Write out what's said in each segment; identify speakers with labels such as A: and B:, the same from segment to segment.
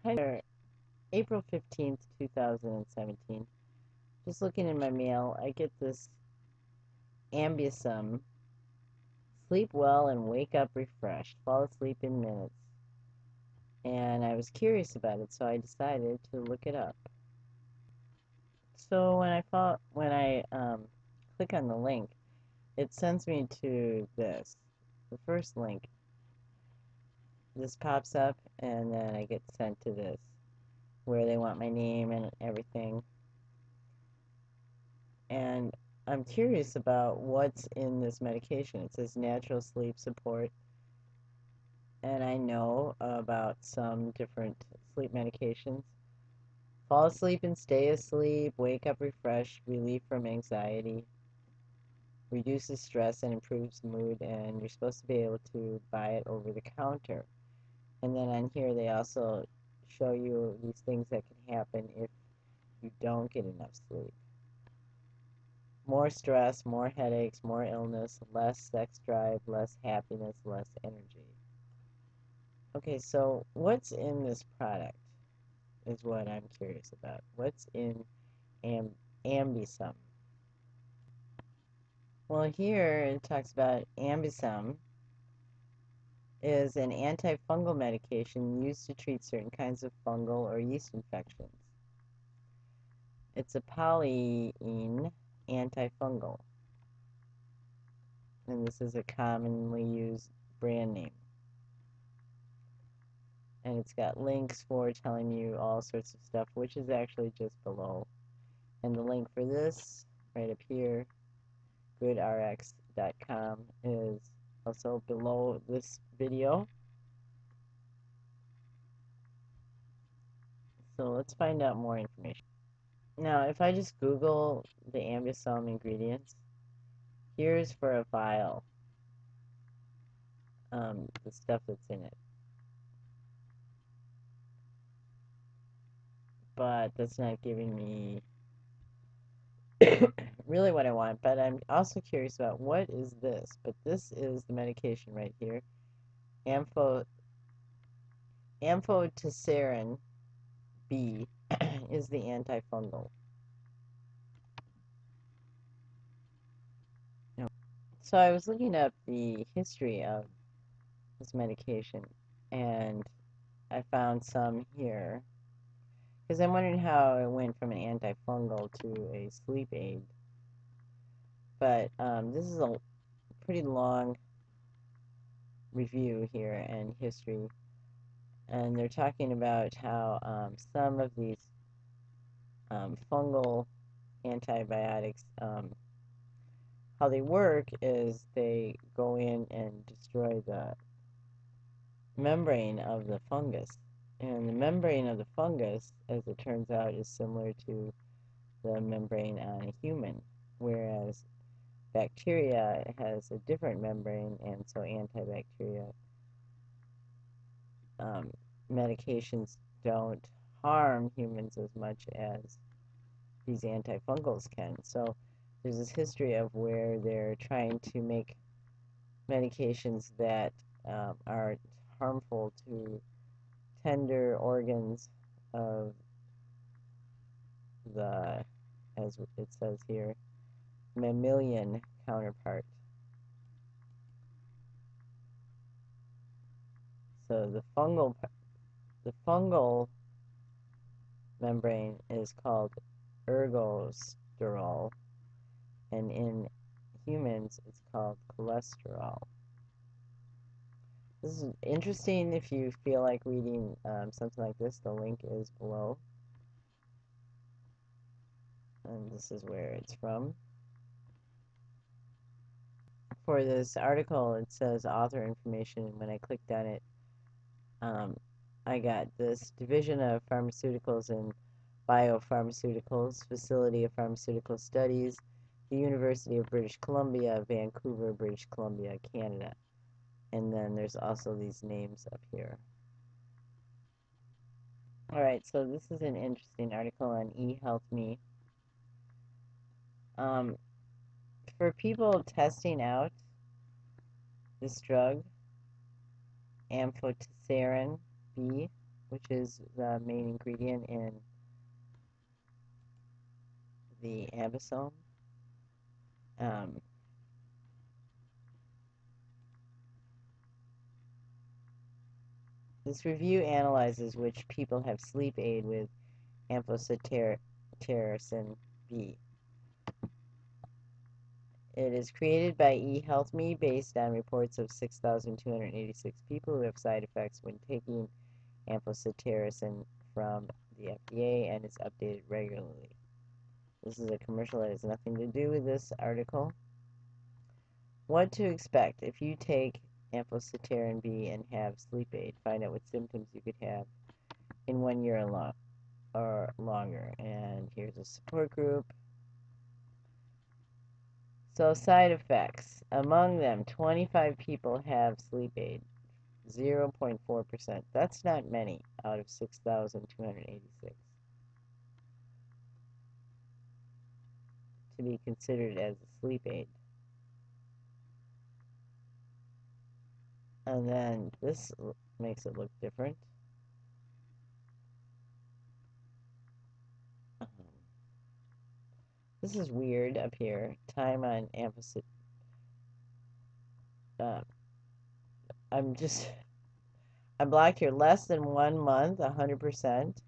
A: Hi there, April 15th, 2017. Just looking in my mail, I get this Ambisum, sleep well and wake up refreshed, fall asleep in minutes. And I was curious about it, so I decided to look it up. So when I click on the link, it sends me to this. The first link, this pops up, and then I get sent to this, where they want my name and everything. And I'm curious about what's in this medication. It says natural sleep support, and I know about some different sleep medications. Fall asleep and stay asleep, wake up refreshed, relief from anxiety, reduces stress and improves mood, and you're supposed to be able to buy it over the counter. And then on here, they also show you these things that can happen if you don't get enough sleep. More stress, more headaches, more illness, less sex drive, less happiness, less energy. Okay, so what's in this product is what I'm curious about. What's in Am Ambisum? Well, here it talks about Ambisum is an antifungal medication used to treat certain kinds of fungal or yeast infections. It's a polyene antifungal, and this is a commonly used brand name. And it's got links for telling you all sorts of stuff, which is actually just below. And the link for this, right up here, goodrx.com, is also below this video. So let's find out more information. Now, if I just Google the Ambisome ingredients, here's for a vial, the stuff that's in it. But that's not giving me really what I want. But I'm also curious about what is this. But this is the medication right here. Amphotericin B is the antifungal. So I was looking up the history of this medication, and I found some here because I'm wondering how it went from an antifungal to a sleep aid. But this is a pretty long review here and history, and they're talking about how some of these fungal antibiotics, how they work is they go in and destroy the membrane of the fungus. And the membrane of the fungus, as it turns out, is similar to the membrane on a human, whereas bacteria has a different membrane, and so antibacterial medications don't harm humans as much as these antifungals can. So there's this history of where they're trying to make medications that are harmful to tender organs of the, as it says here, mammalian counterpart. So the fungal membrane is called ergosterol, and in humans it's called cholesterol. This is interesting if you feel like reading something like this. The link is below, and this is where it's from. For this article, it says author information, and when I clicked on it, I got this Division of Pharmaceuticals and Biopharmaceuticals, Facility of Pharmaceutical Studies, the University of British Columbia, Vancouver, British Columbia, Canada. And then there's also these names up here. All right, so this is an interesting article on eHealthMe. For people testing out this drug, amphotericin B, which is the main ingredient in the ambisome. Um, this review analyzes which people have sleep aid with amphotericin B. It is created by eHealthMe based on reports of 6,286 people who have side effects when taking amphotericin from the FDA, and is updated regularly. This is a commercial that has nothing to do with this article. What to expect if you take amphotericin B and have sleep aid. Find out what symptoms you could have in 1 year or longer. And here's a support group. So side effects. Among them, 25 people have sleep aid, 0.4%. That's not many out of 6,286 to be considered as a sleep aid. And then this makes it look different. This is weird up here. Time on amphotericin. I'm blocked here. Less than 1 month, 100%.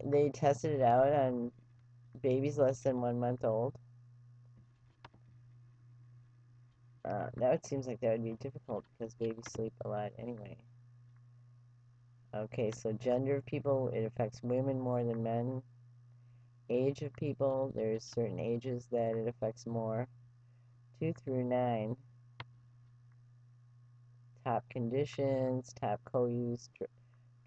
A: They tested it out on babies less than 1 month old. Now it seems like that would be difficult because babies sleep a lot anyway. Okay, so gender of people, it affects women more than men. Age of people, there's certain ages that it affects more. 2 through 9. Top conditions, top co-use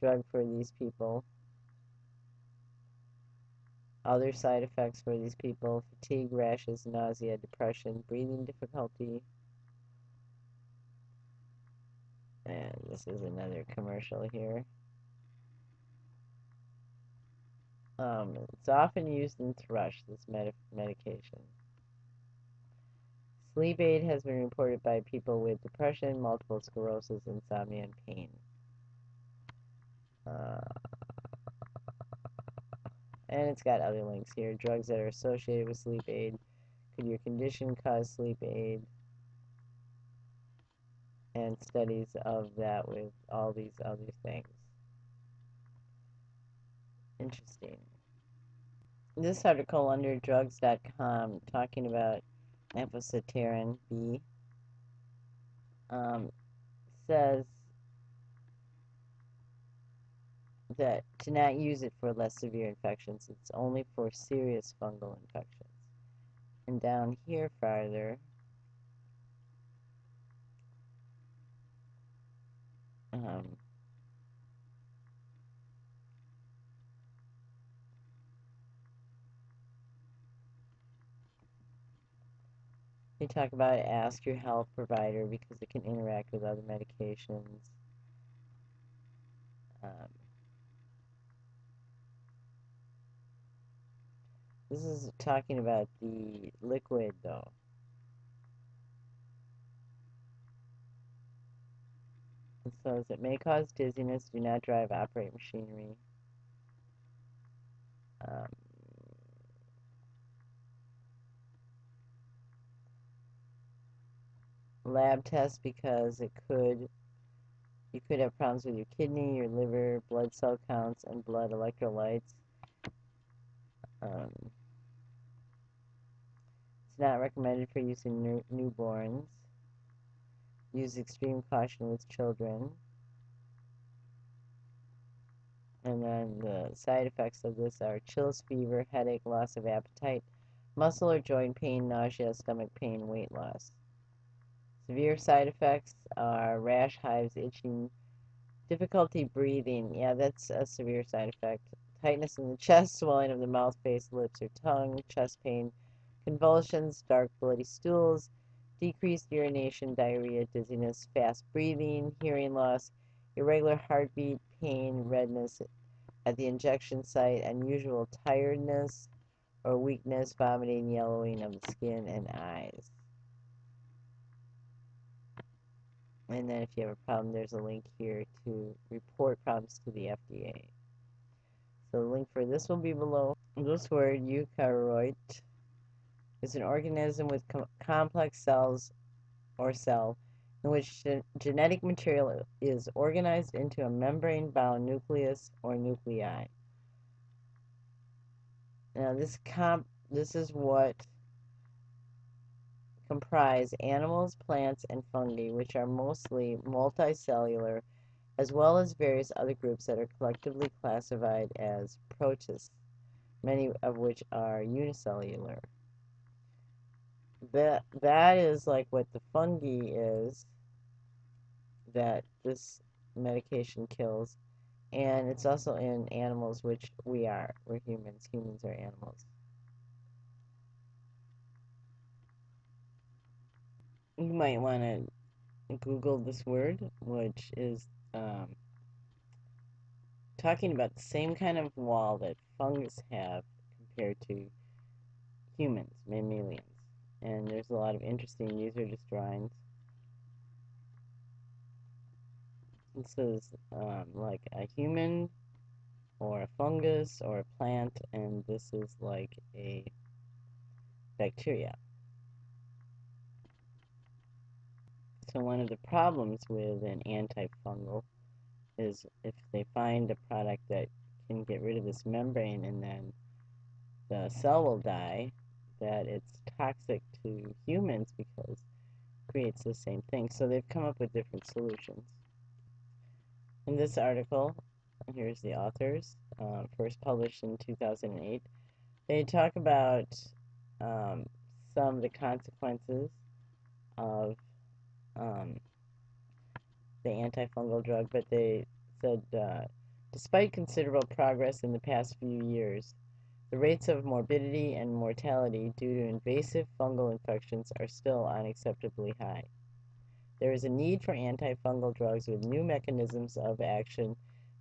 A: drug for these people. Other side effects for these people: fatigue, rashes, nausea, depression, breathing difficulty. And this is another commercial here. It's often used in thrush, this medication. Sleep aid has been reported by people with depression, multiple sclerosis, insomnia, and pain. And it's got other links here. Drugs that are associated with sleep aid. Could your condition cause sleep aid? And studies of that with all these other things. Interesting. This article under drugs.com talking about amphotericin B says that to not use it for less severe infections. It's only for serious fungal infections. And down here farther, they talk about ask your health provider because it can interact with other medications. This is talking about the liquid, though. It says it may cause dizziness. Do not drive, operate machinery. Lab test because you could have problems with your kidney, your liver, blood cell counts, and blood electrolytes. It's not recommended for use in newborns. Use extreme caution with children. And then the side effects of this are chills, fever, headache, loss of appetite, muscle or joint pain, nausea, stomach pain, weight loss. Severe side effects are rash, hives, itching, difficulty breathing. Yeah, that's a severe side effect. Tightness in the chest, swelling of the mouth, face, lips, or tongue, chest pain, convulsions, dark bloody stools, decreased urination, diarrhea, dizziness, fast breathing, hearing loss, irregular heartbeat, pain, redness at the injection site, unusual tiredness or weakness, vomiting, yellowing of the skin and eyes. And then if you have a problem, there's a link here to report problems to the FDA. So the link for this will be below. This word, eukaryote, is an organism with complex cells or cell in which genetic material is organized into a membrane-bound nucleus or nuclei. Now this is what comprise animals, plants, and fungi, which are mostly multicellular, as well as various other groups that are collectively classified as protists, many of which are unicellular. That is like what the fungi is that this medication kills, and it's also in animals, which we are. We're humans. Humans are animals. You might want to Google this word, which is talking about the same kind of wall that fungus have compared to humans, mammalians. And there's a lot of interesting, these are just drawings. This is like a human or a fungus or a plant, and this is like a bacteria. So one of the problems with an antifungal is if they find a product that can get rid of this membrane and then the cell will die, that it's toxic to humans because it creates the same thing. So they've come up with different solutions. In this article, here's the authors, first published in 2008, they talk about some of the consequences of the antifungal drug, but they said, despite considerable progress in the past few years, the rates of morbidity and mortality due to invasive fungal infections are still unacceptably high. There is a need for antifungal drugs with new mechanisms of action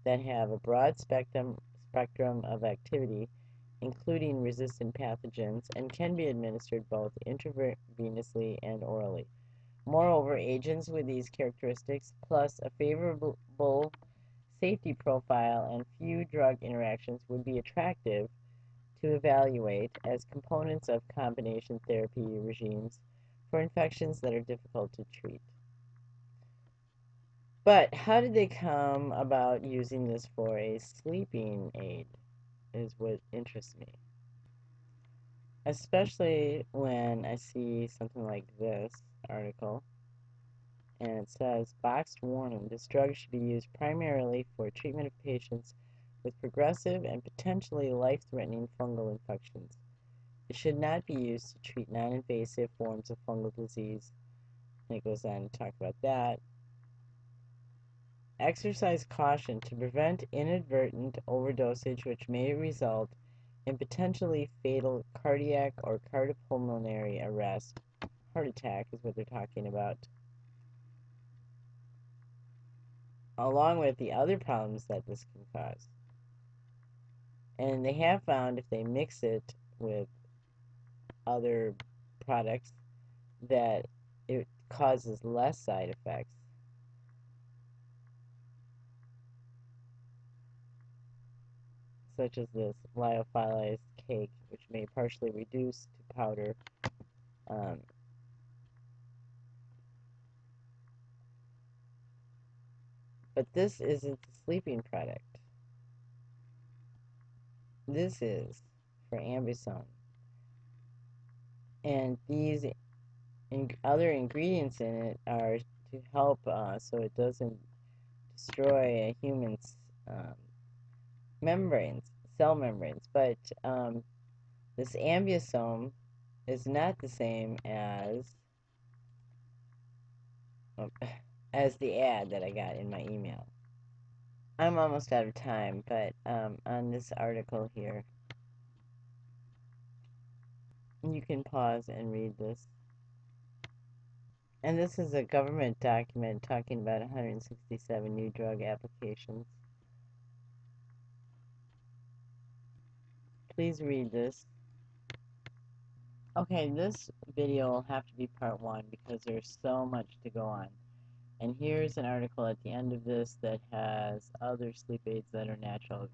A: that have a broad spectrum of activity, including resistant pathogens, and can be administered both intravenously and orally. Moreover, agents with these characteristics, plus a favorable safety profile and few drug interactions, would be attractive to evaluate as components of combination therapy regimes for infections that are difficult to treat. But how did they come about using this for a sleeping aid is what interests me. Especially when I see something like this article, and it says, boxed warning, this drug should be used primarily for treatment of patients with progressive and potentially life-threatening fungal infections. It should not be used to treat non-invasive forms of fungal disease. And it goes on to talk about that. Exercise caution to prevent inadvertent overdosage, which may result in potentially fatal cardiac or cardiopulmonary arrest. Heart attack is what they're talking about. Along with the other problems that this can cause. And they have found if they mix it with other products that it causes less side effects. Such as this lyophilized cake, which may partially reduce to powder. But this isn't the sleeping product. This is for ambisome. And these other ingredients in it are to help so it doesn't destroy a human's membranes, cell membranes. But this ambisome is not the same as the ad that I got in my email. I'm almost out of time, but on this article here, you can pause and read this. And this is a government document talking about 167 new drug applications. Please read this. Okay, this video will have to be part one because there's so much to go on. And here's an article at the end of this that has other sleep aids that are natural.